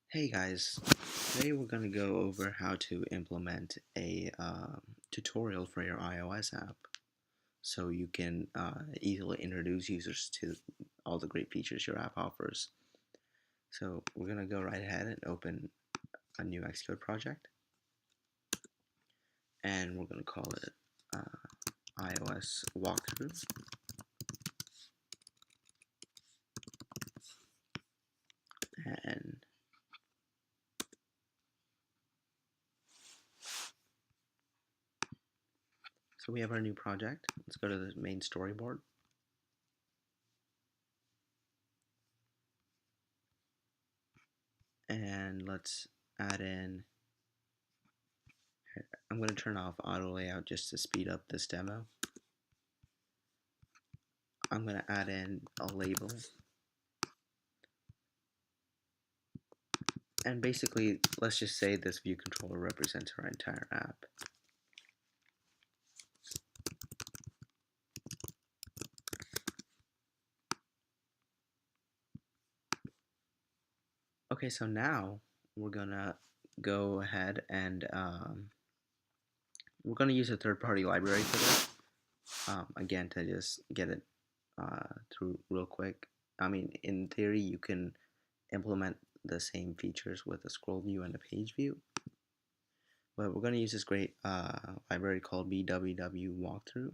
Hey guys, today we're going to go over how to implement a tutorial for your iOS app so you can easily introduce users to all the great features your app offers. So we're going to go right ahead and open a new xcode project, and we're going to call it iOS walkthrough. And so we have our new project. Let's go to the main storyboard. And let's add in, I'm going to turn off auto layout just to speed up this demo. I'm going to add in a label, and basically let's just say this view controller represents our entire app. Okay, so now we're gonna go ahead and we're gonna use a third-party library for this. Again, to just get it through real quick. I mean, in theory, you can implement the same features with a scroll view and a page view, but we're gonna use this great library called BWW walkthrough,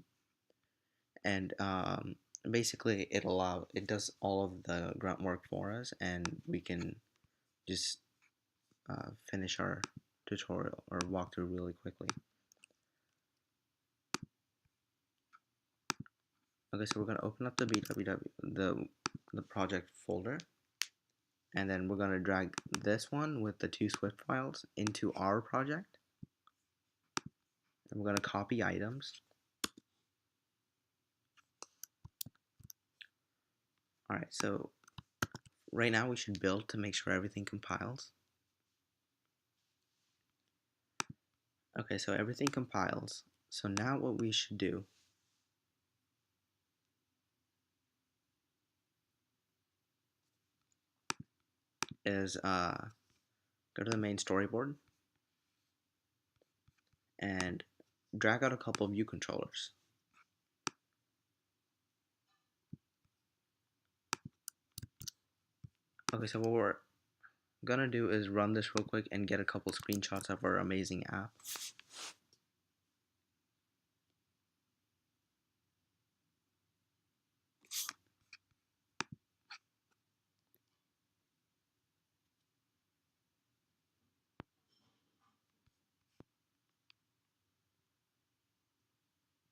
and basically it does all of the grunt work for us, and we can just finish our tutorial or walkthrough really quickly. Okay, so we're going to open up the the project folder, and then we're going to drag this one with the two Swift files into our project, and we're going to copy items. Alright, so right now we should build to make sure everything compiles. Okay, so everything compiles. So now what we should do is go to the main storyboard and drag out a couple of view controllers. Okay, so what we're gonna do is run this real quick and get a couple screenshots of our amazing app.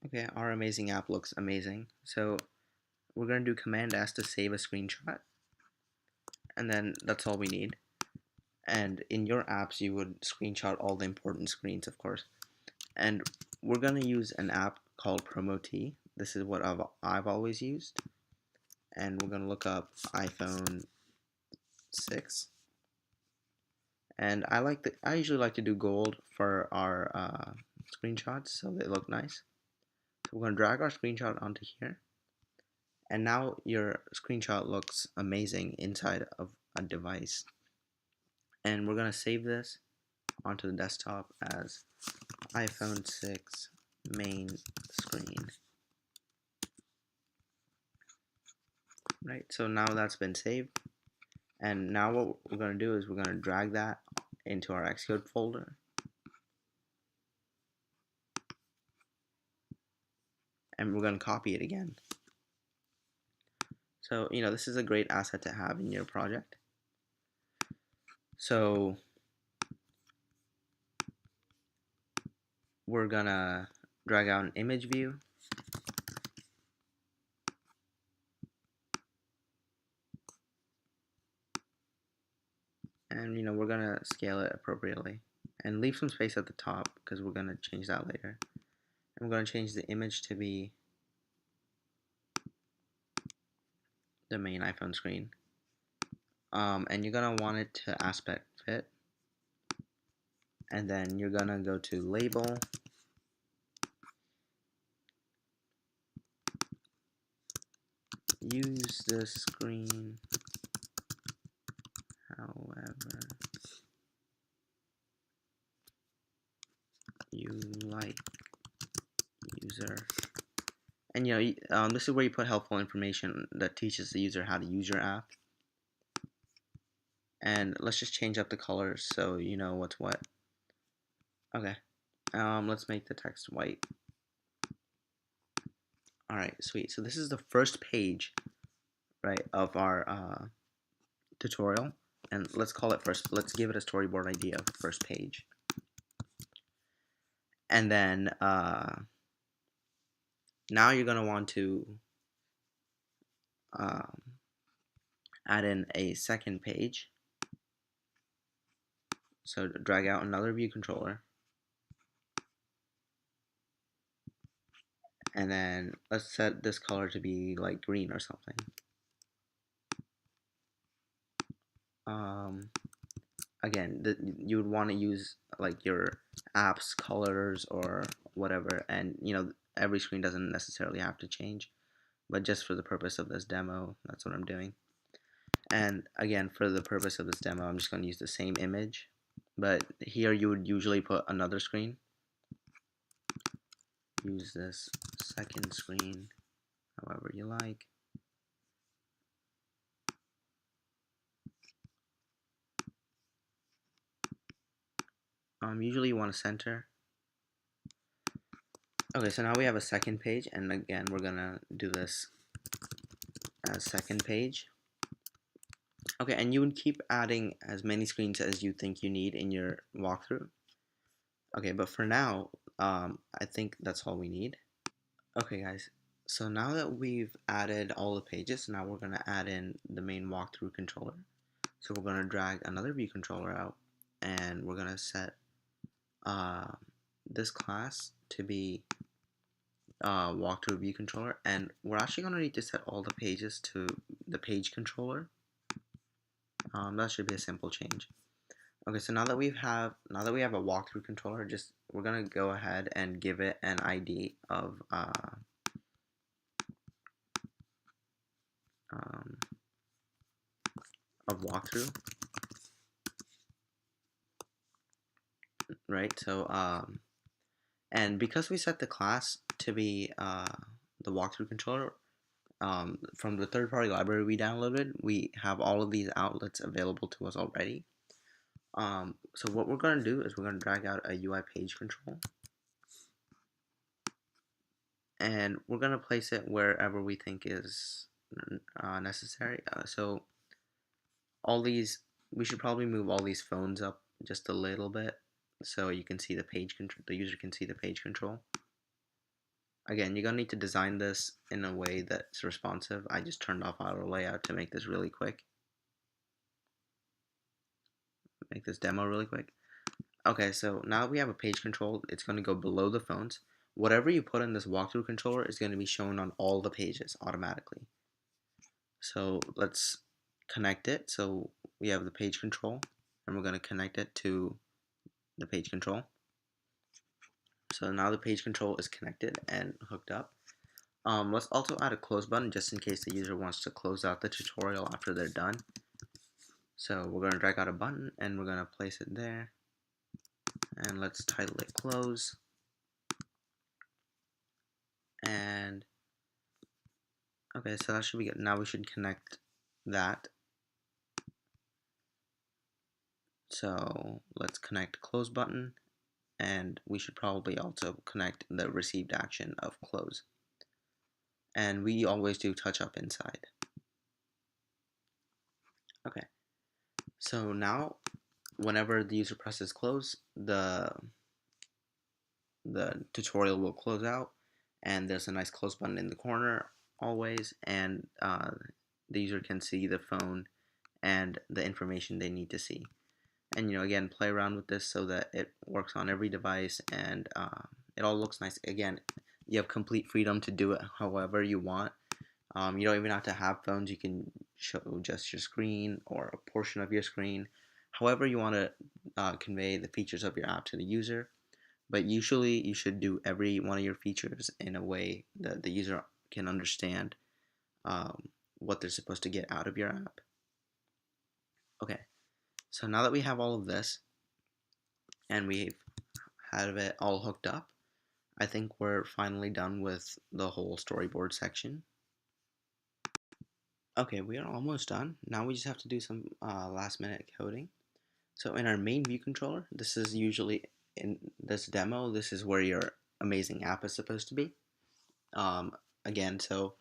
Okay, our amazing app looks amazing. So we're gonna do Command S to save a screenshot, and then that's all we need. And in your apps, you would screenshot all the important screens, of course. And we're gonna use an app called Promotee. This is what I've always used. And we're gonna look up iPhone 6. And I usually like to do gold for our screenshots so they look nice. So we're gonna drag our screenshot onto here. And now your screenshot looks amazing inside of a device. And we're going to save this onto the desktop as iPhone 6 main screen. Right, so now that's been saved. And now what we're going to do is we're going to drag that into our xcode folder. And we're going to copy it again. So, this is a great asset to have in your project. So we're going to drag out an image view. And we're going to scale it appropriately. And leave some space at the top because we're going to change that later. And we're going to change the image to be the main iPhone screen. And you're going to want it to aspect fit. And then you're going to go to label. Use the screen, however whatever you like, user. And this is where you put helpful information that teaches the user how to use your app. And let's just change up the colors so you know what's what. Okay. Let's make the text white. Alright, sweet. So this is the first page, right, of our tutorial. And let's call it first. Let's give it a storyboard idea of the first page. And then now you're going to want to add in a second page. So drag out another view controller. And then let's set this color to be like green or something. Again, you would want to use like your app's colors or whatever, and every screen doesn't necessarily have to change, but just for the purpose of this demo, that's what I'm doing. And again, for the purpose of this demo, I'm just going to use the same image, but here you would usually put another screen. Use this second screen however you like. Usually you want to center. Okay, so now we have a second page, and again, we're gonna do this as second page. Okay, and you would keep adding as many screens as you think you need in your walkthrough. Okay, but for now, I think that's all we need. Okay, guys, so now that we've added all the pages, now we're gonna add in the main walkthrough controller. So we're gonna drag another view controller out, and we're gonna set this class to be walkthrough view controller, and we're actually going to need to set all the pages to the page controller. That should be a simple change. Okay, so now that we have a walkthrough controller, we're gonna go ahead and give it an ID of walkthrough, right? So and because we set the class to be the walkthrough controller, from the third-party library we downloaded, we have all of these outlets available to us already. So what we're going to do is we're going to drag out a UI page control, and we're going to place it wherever we think is necessary. So all these, we should probably move all these phones up just a little bit so you can see the page control. The user can see the page control. Again, you're going to need to design this in a way that's responsive. I just turned off auto layout to make this really quick. Make this demo really quick. Okay, so now that we have a page control, it's going to go below the phones. Whatever you put in this walkthrough controller is going to be shown on all the pages automatically. So let's connect it. So we have the page control, and we're going to connect it to the page control. So now the page control is connected and hooked up. Let's also add a close button just in case the user wants to close out the tutorial after they're done. So we're going to drag out a button, and we're going to place it there. And let's title it close. And okay, so that should be good. Now we should connect that. So let's connect close button, and we should probably also connect the received action of close. And we always do touch up inside. Okay, so now whenever the user presses close, the tutorial will close out, and there's a nice close button in the corner always, and the user can see the phone and the information they need to see. And again, play around with this so that it works on every device, and it all looks nice. Again, you have complete freedom to do it however you want. You don't even have to have phones. You can show just your screen or a portion of your screen, however you want to convey the features of your app to the user. But usually you should do every one of your features in a way that the user can understand what they're supposed to get out of your app. Okay, So now that we have all of this and we have it all hooked up, I think we're finally done with the whole storyboard section. Okay, we are almost done. Now we just have to do some last minute coding. So in our main view controller, this is usually in this demo, this is where your amazing app is supposed to be. Again, so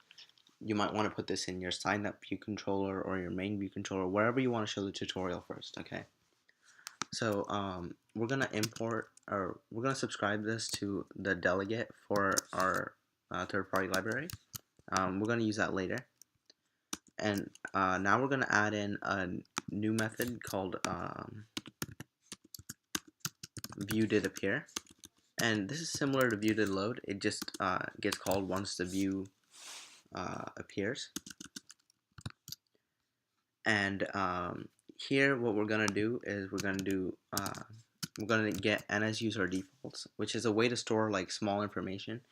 you might want to put this in your sign up view controller or your main view controller, wherever you want to show the tutorial first, okay? So we're gonna import, or we're gonna subscribe this to the delegate for our third-party library. We're gonna use that later. And now we're gonna add in a new method called view did appear. And this is similar to view did load. It just gets called once the view appears. And here what we're gonna do is we're gonna get NS user defaults, which is a way to store like small information.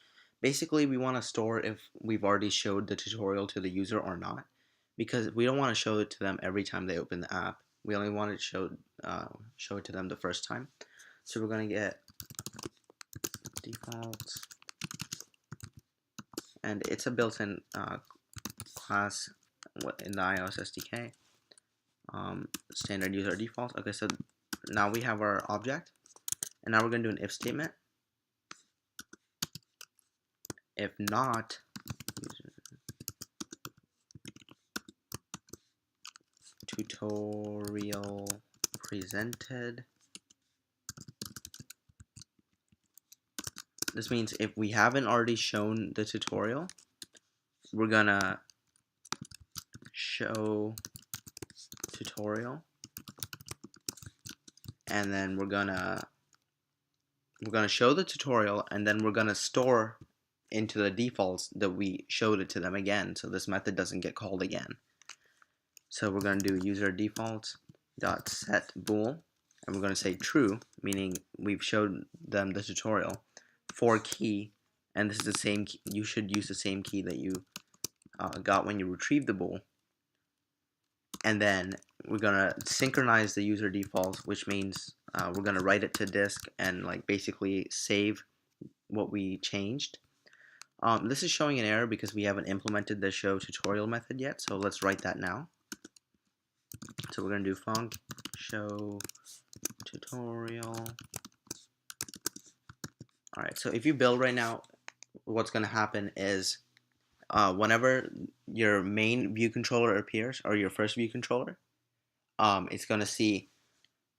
Basically, we want to store if we've already showed the tutorial to the user or not, because we don't want to show it to them every time they open the app. We only want to show it to them the first time. So we're gonna get defaults, and it's a built-in class in the iOS SDK. Standard user defaults. Okay, so now we have our object, and now we're going to do an if statement. If not, tutorial presented. This means if we haven't already shown the tutorial, we're gonna show tutorial, and then we're gonna show the tutorial, and then we're gonna store into the defaults that we showed it to them again, so this method doesn't get called again. So we're gonna do user defaults dot set bool, and we're gonna say true, meaning we've showed them the tutorial, for key, and this is the same key. You should use the same key that you got when you retrieved the bool. And then we're gonna synchronize the user defaults, which means we're gonna write it to disk and like basically save what we changed. This is showing an error because we haven't implemented the show tutorial method yet, so let's write that now. So we're gonna do func show tutorial. Alright, so if you build right now, what's gonna happen is whenever your main view controller appears, or your first view controller, it's going to see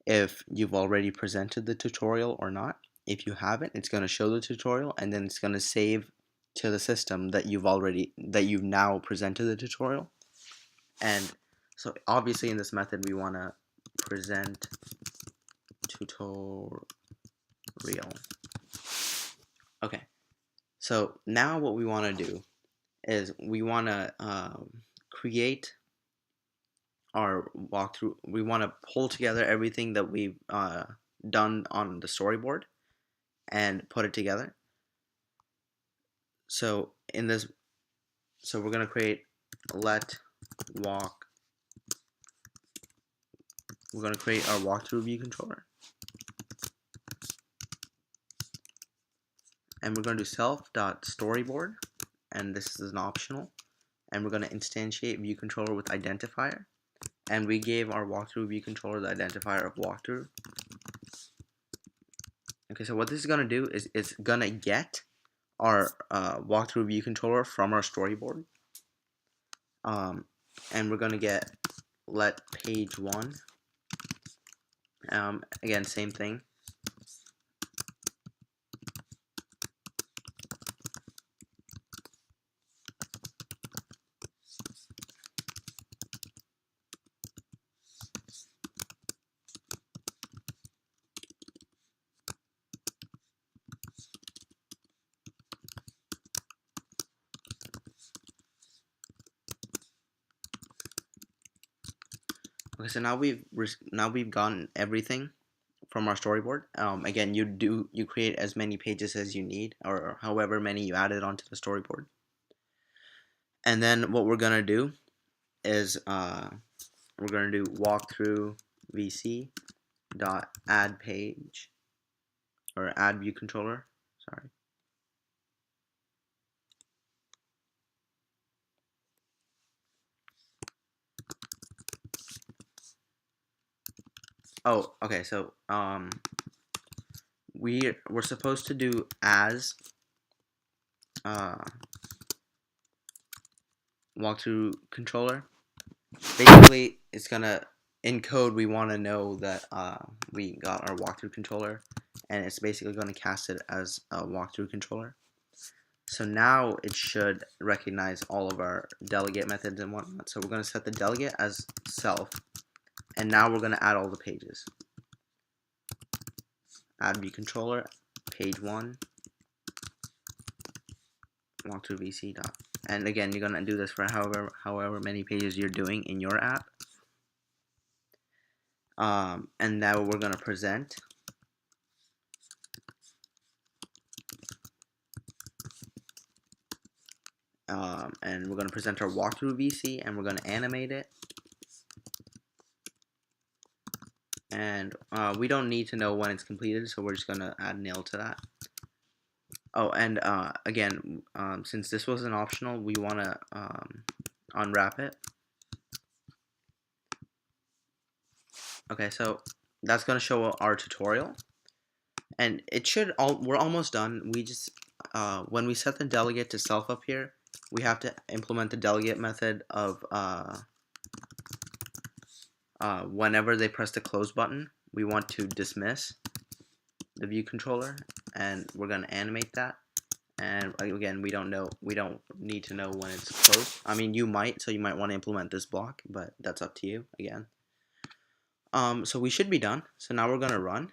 if you've already presented the tutorial or not. If you haven't, it's going to show the tutorial, and then it's going to save to the system that you've now presented the tutorial. And so obviously in this method we want to present tutorial. Okay, so now what we want to do is we want to create our walkthrough. We want to pull together everything that we've done on the storyboard and put it together. So in this, so we're going to create we're going to create our walkthrough view controller, and we're going to do self.storyboard, and this is an optional, and we're going to instantiate view controller with identifier, and we gave our walkthrough view controller the identifier of walkthrough. Okay, so what this is going to do is it's going to get our walkthrough view controller from our storyboard, and we're going to get let page 1, again same thing. Okay, so now we've gotten everything from our storyboard. Again, you create as many pages as you need, or however many you added onto the storyboard. And then what we're gonna do is we're gonna do walkthrough vc dot add page, or add view controller, sorry. Oh, okay, so we're supposed to do as walkthrough controller. Basically, it's gonna, in code, we want to know that we got our walkthrough controller, and it's basically going to cast it as a walkthrough controller. So now it should recognize all of our delegate methods and whatnot. So we're going to set the delegate as self, and now we're going to add all the pages. Add view controller, page 1, walkthrough VC dot. And again, you're going to do this for however many pages you're doing in your app. And now we're going to present and we're going to present our walkthrough VC, and we're going to animate it. And we don't need to know when it's completed, so we're just going to add nil to that. Oh, and again, since this was an optional, we want to unwrap it. Okay, so that's going to show our tutorial, and it should we're almost done. We just when we set the delegate to self up here, we have to implement the delegate method of whenever they press the close button, we want to dismiss the view controller, and we're going to animate that. And again, we don't need to know when it's closed. I mean, you might, so you might want to implement this block, but that's up to you again. So we should be done. So now we're going to run.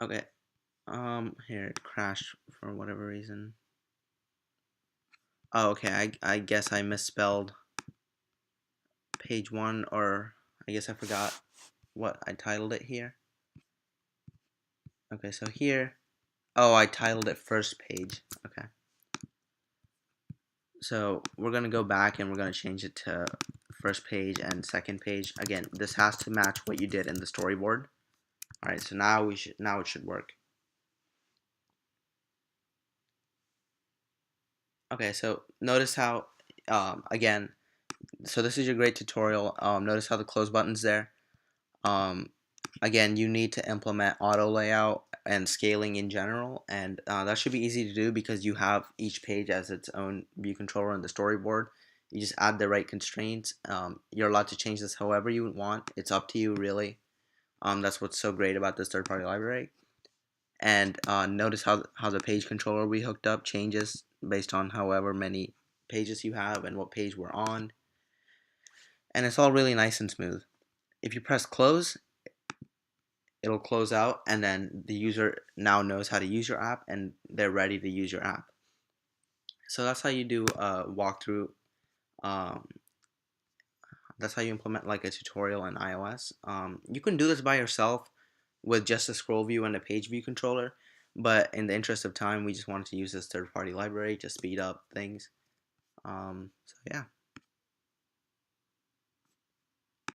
Okay. Here it crashed for whatever reason. Oh, okay. I guess I misspelled page 1, or I guess I forgot what I titled it here. Okay, so here, oh, I titled it first page. Okay. So we're going to go back and we're going to change it to first page and second page. Again, this has to match what you did in the storyboard. All right, so now it should work. Okay, so notice how again, so this is your great tutorial. Notice how the close button's there. Again, you need to implement auto layout and scaling in general, and that should be easy to do because you have each page as its own view controller in the storyboard. You just add the right constraints. You're allowed to change this however you want. It's up to you, really. That's what's so great about this third-party library. And notice how the page controller we hooked up changes based on however many pages you have and what page we're on. And it's all really nice and smooth. If you press close, it'll close out, and then the user now knows how to use your app, and they're ready to use your app. So that's how you do a walkthrough. That's how you implement like a tutorial in iOS. You can do this by yourself with just a scroll view and a page view controller, but in the interest of time, we just wanted to use this third-party library to speed up things. So yeah.